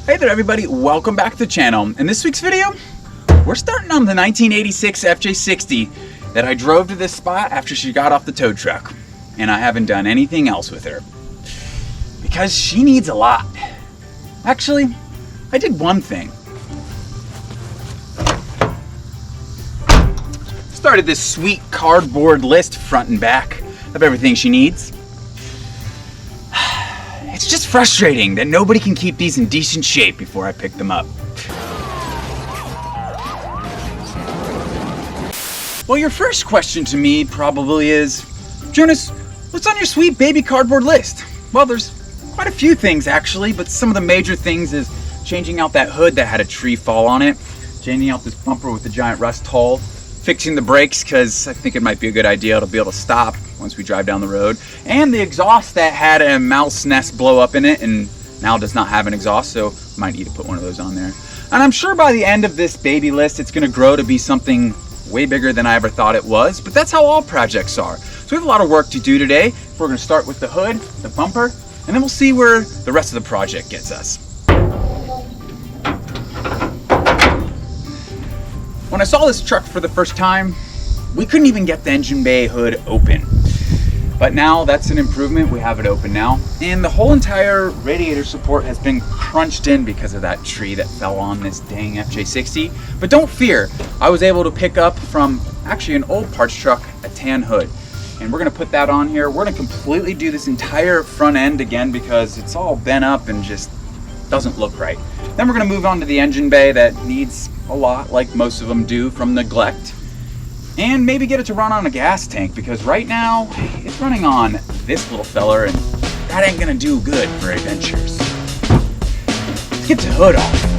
Hey there everybody, welcome back to the channel. In this week's video, we're starting on the 1986 FJ60 that I drove to this spot after she got off the tow truck. And I haven't done anything else with her. Because she needs a lot. Actually, I did one thing. Started this sweet cardboard list front and back of everything she needs. It's just frustrating that nobody can keep these in decent shape before I pick them up. Well, your first question to me probably is, Jonas, what's on your sweet baby cardboard list? Well, there's quite a few things actually, but some of the major things is changing out that hood that had a tree fall on it, changing out this bumper with the giant rust hole, fixing the brakes because I think it might be a good idea to be able to stop once we drive down the road, and the exhaust that had a mouse nest blow up in it and now does not have an exhaust, so might need to put one of those on there. And I'm sure by the end of this baby list it's going to grow to be something way bigger than I ever thought it was, but that's how all projects are. So we have a lot of work to do today. We're going to start with the hood, the bumper, and then we'll see where the rest of the project gets us. When I saw this truck for the first time, we couldn't even get the engine bay hood open. But now that's an improvement, we have it open now. And the whole entire radiator support has been crunched in because of that tree that fell on this dang FJ60. But don't fear, I was able to pick up from actually an old parts truck a tan hood. And we're gonna put that on here. We're gonna completely do this entire front end again because it's all bent up and just doesn't look right. Then we're gonna move on to the engine bay that needs a lot, like most of them do, from neglect. And maybe get it to run on a gas tank because right now it's running on this little feller and that ain't gonna do good for adventures. Let's get the hood off.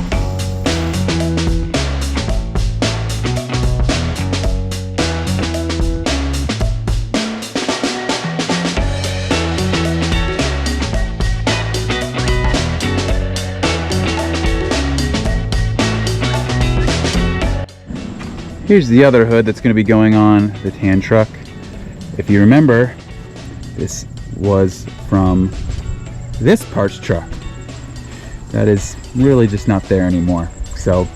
Here's the other hood that's going to be going on the tan truck. If you remember, this was from this parts truck. That is really just not there anymore. So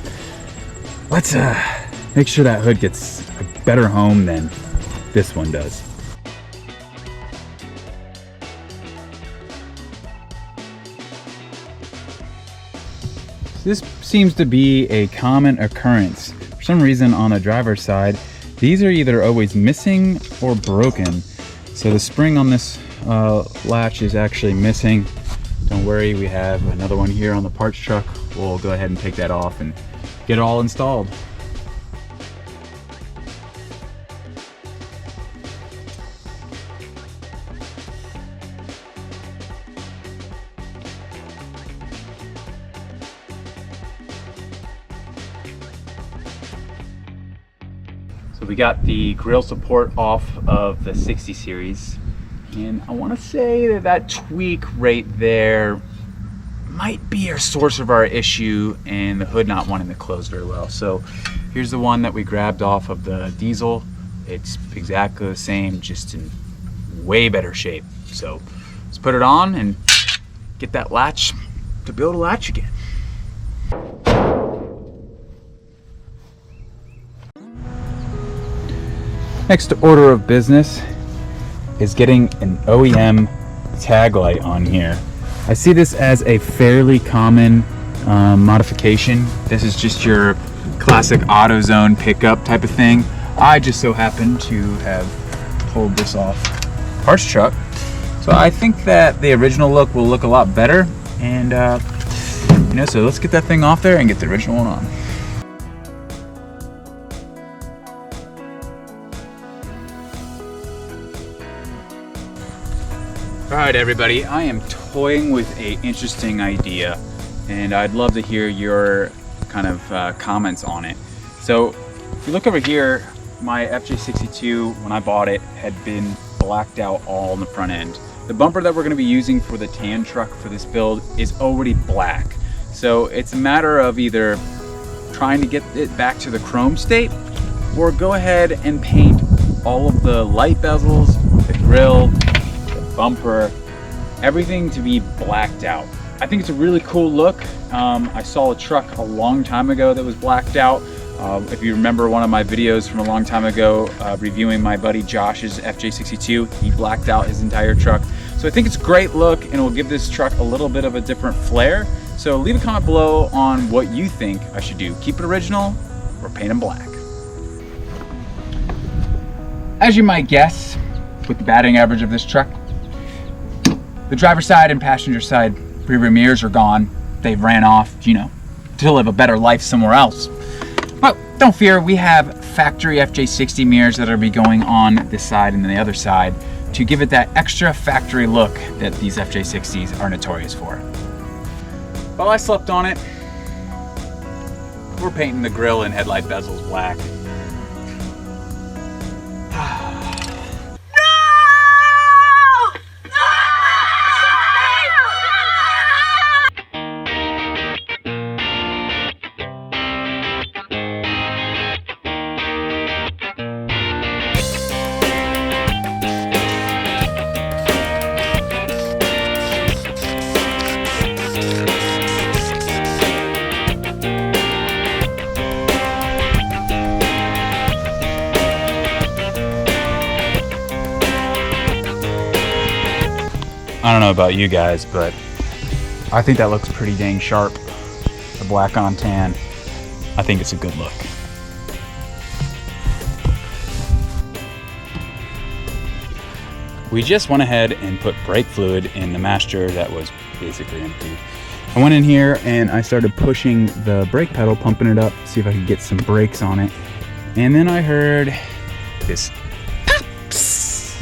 let's make sure that hood gets a better home than this one does. This seems to be a common occurrence. For some reason on the driver's side, these are either always missing or broken. So the spring on this latch is actually missing. Don't worry, we have another one here on the parts truck. We'll go ahead and take that off and get it all installed. So we got the grill support off of the 60 series, and I want to say that that tweak right there might be our source of our issue and the hood not wanting to close very well. So here's the one that we grabbed off of the diesel. It's exactly the same, just in way better shape. So let's put it on and get that latch to be able to latch again. Next order of business is getting an OEM tag light on here. I see this as a fairly common modification. This is just your classic AutoZone pickup type of thing. I just so happen to have pulled this off parts truck. So I think that the original look will look a lot better. And so let's get that thing off there and get the original one on. Alright everybody, I am toying with an interesting idea and I'd love to hear your kind of comments on it. So if you look over here, my FJ62 when I bought it had been blacked out all on the front end. The bumper that we're going to be using for the tan truck for this build is already black. So it's a matter of either trying to get it back to the chrome state or go ahead and paint all of the light bezels, the grill, bumper, everything to be blacked out. I think it's a really cool look. I saw a truck a long time ago that was blacked out. If you remember one of my videos from a long time ago, reviewing my buddy Josh's FJ62, he blacked out his entire truck. So I think it's a great look and it will give this truck a little bit of a different flair. So leave a comment below on what you think I should do. Keep it original or paint them black. As you might guess, with the batting average of this truck, the driver's side and passenger side rear mirrors are gone. They've ran off, you know, to live a better life somewhere else. But don't fear, we have factory FJ60 mirrors that are be going on this side and then the other side to give it that extra factory look that these FJ60s are notorious for. While I slept on it, we're painting the grille and headlight bezels black. I don't know about you guys, but I think that looks pretty dang sharp. The black on tan. I think it's a good look. We just went ahead and put brake fluid in the master that was basically empty. I went in here and I started pushing the brake pedal, pumping it up, see if I could get some brakes on it. And then I heard this pops,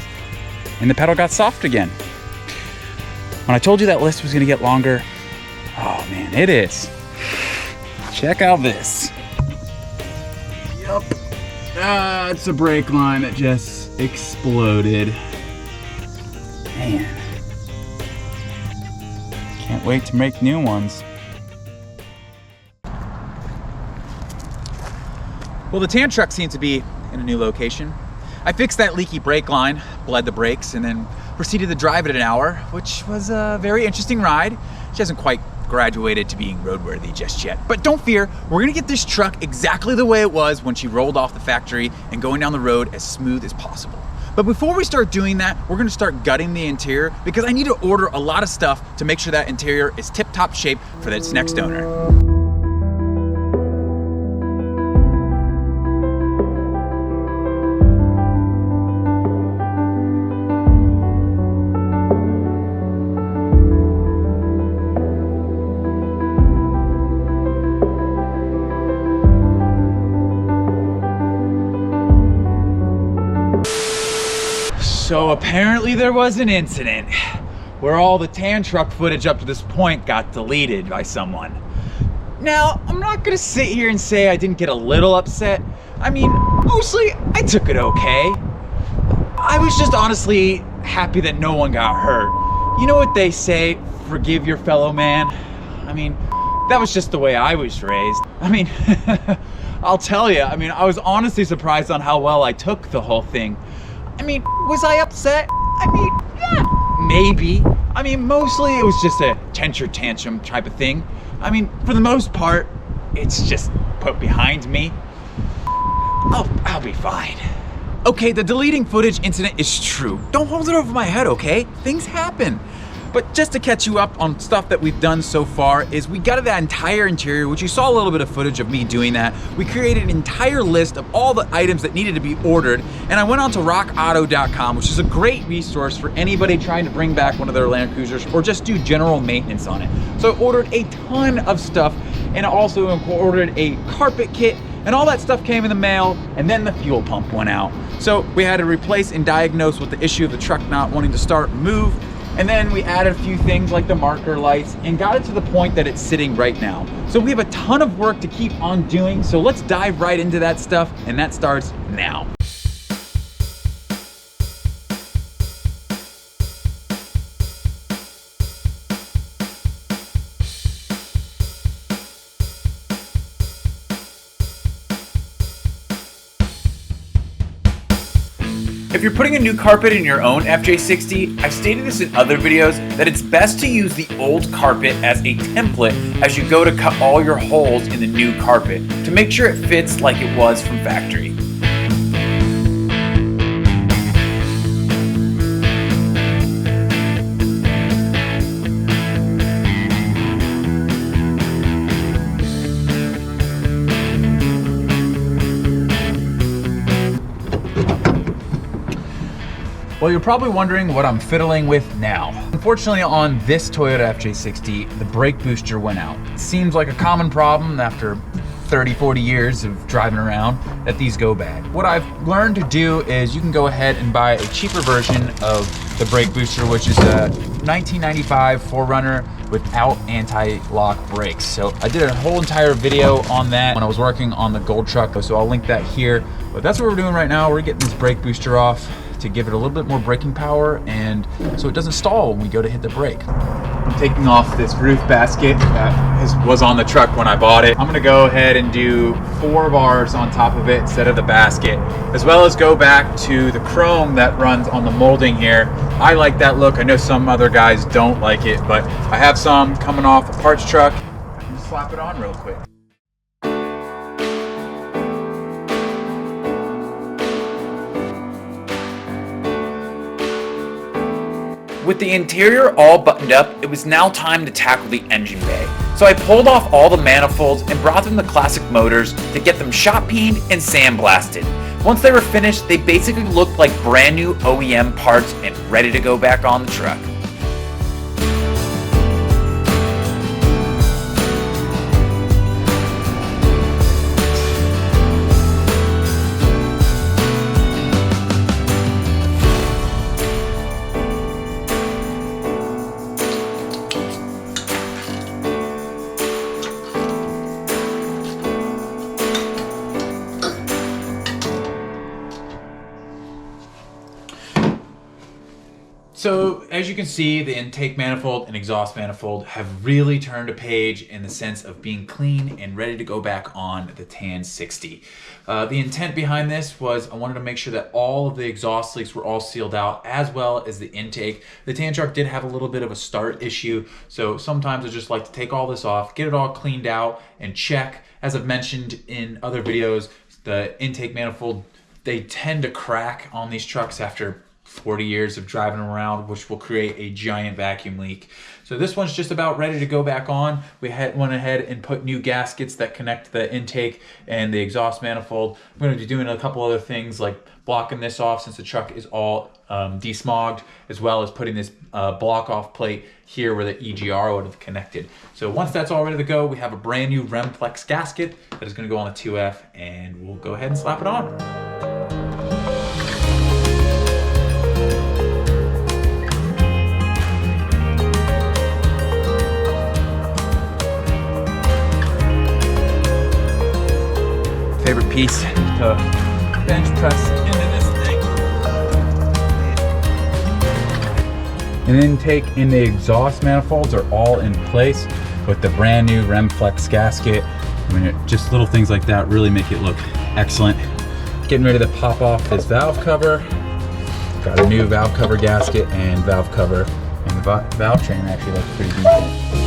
and the pedal got soft again. When I told you that list was gonna get longer, oh man, it is. Check out this. Yup. It's a brake line that just exploded. Man. Can't wait to make new ones. Well, the tan truck seemed to be in a new location. I fixed that leaky brake line, bled the brakes, and then proceeded to drive it an hour, which was a very interesting ride. She hasn't quite graduated to being roadworthy just yet. But don't fear, we're gonna get this truck exactly the way it was when she rolled off the factory and going down the road as smooth as possible. But before we start doing that, we're gonna start gutting the interior because I need to order a lot of stuff to make sure that interior is tip-top shape for its next owner. So apparently there was an incident where all the tan truck footage up to this point got deleted by someone. Now, I'm not gonna sit here and say I didn't get a little upset. I mean, mostly I took it okay. I was just honestly happy that no one got hurt. You know what they say, forgive your fellow man? I mean, that was just the way I was raised. I mean, I'll tell you, I was honestly surprised on how well I took the whole thing. I mean, was I upset? I mean, yeah, maybe. I mean, mostly it was just a temper tantrum type of thing. I mean, for the most part, it's just put behind me. I'll be fine. Okay, the deleting footage incident is true. Don't hold it over my head, okay? Things happen. But just to catch you up on stuff that we've done so far is we got that entire interior, which you saw a little bit of footage of me doing that. We created an entire list of all the items that needed to be ordered, and I went on to rockauto.com, which is a great resource for anybody trying to bring back one of their Landcruisers or just do general maintenance on it. So I ordered a ton of stuff, and I also ordered a carpet kit, and all that stuff came in the mail, and then the fuel pump went out. So we had to replace and diagnose with the issue of the truck not wanting to start and move. And then we added a few things like the marker lights and got it to the point that it's sitting right now. So we have a ton of work to keep on doing. So let's dive right into that stuff, and that starts now. If you're putting a new carpet in your own FJ60, I've stated this in other videos that it's best to use the old carpet as a template as you go to cut all your holes in the new carpet to make sure it fits like it was from factory. Well, you're probably wondering what I'm fiddling with now. Unfortunately, on this Toyota FJ60, the brake booster went out. It seems like a common problem after 30, 40 years of driving around that these go bad. What I've learned to do is you can go ahead and buy a cheaper version of the brake booster, which is a 1995 4Runner without anti-lock brakes. So I did a whole entire video on that when I was working on the gold truck, so I'll link that here. But that's what we're doing right now. We're getting this brake booster off to give it a little bit more braking power and so it doesn't stall when we go to hit the brake. I'm taking off this roof basket that was on the truck when I bought it. I'm gonna go ahead and do 4 bars on top of it instead of the basket, as well as go back to the chrome that runs on the molding here. I like that look. I know some other guys don't like it, but I have some coming off the parts truck. I can just slap it on real quick. With the interior all buttoned up, it was now time to tackle the engine bay. So I pulled off all the manifolds and brought them the classic motors to get them shot peened and sandblasted. Once they were finished, they basically looked like brand new OEM parts and ready to go back on the truck. So as you can see, the intake manifold and exhaust manifold have really turned a page in the sense of being clean and ready to go back on the Tan 60. The intent behind this was I wanted to make sure that all of the exhaust leaks were all sealed out, as well as the intake. The Tan truck did have a little bit of a start issue, so sometimes I just like to take all this off, get it all cleaned out, and check. As I've mentioned in other videos, the intake manifold, they tend to crack on these trucks after 40 years of driving around, which will create a giant vacuum leak. So this one's just about ready to go back on. We went ahead and put new gaskets that connect the intake and the exhaust manifold. I'm going to be doing a couple other things like blocking this off since the truck is all desmogged, as well as putting this block off plate here where the EGR would have connected. So once that's all ready to go, we have a brand new Remplex gasket that is going to go on the 2F, and we'll go ahead and slap it on. Favorite piece to bench press into this thing. And then take in the exhaust manifolds are all in place with the brand new Remplex gasket. I mean, just little things like that really make it look excellent. Getting ready to pop off this valve cover. Got a new valve cover gasket and valve cover, and the valve train actually looks pretty decent.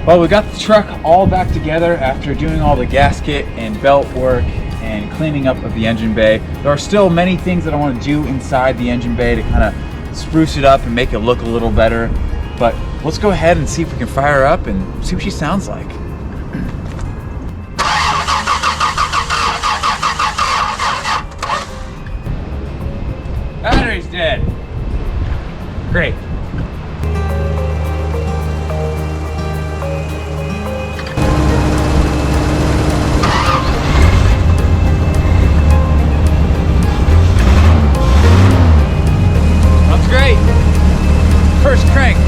Well, we got the truck all back together after doing all the gasket and belt work and cleaning up of the engine bay. There are still many things that I want to do inside the engine bay to kind of spruce it up and make it look a little better. But let's go ahead and see if we can fire her up and see what she sounds like. Great. That's great. First crank.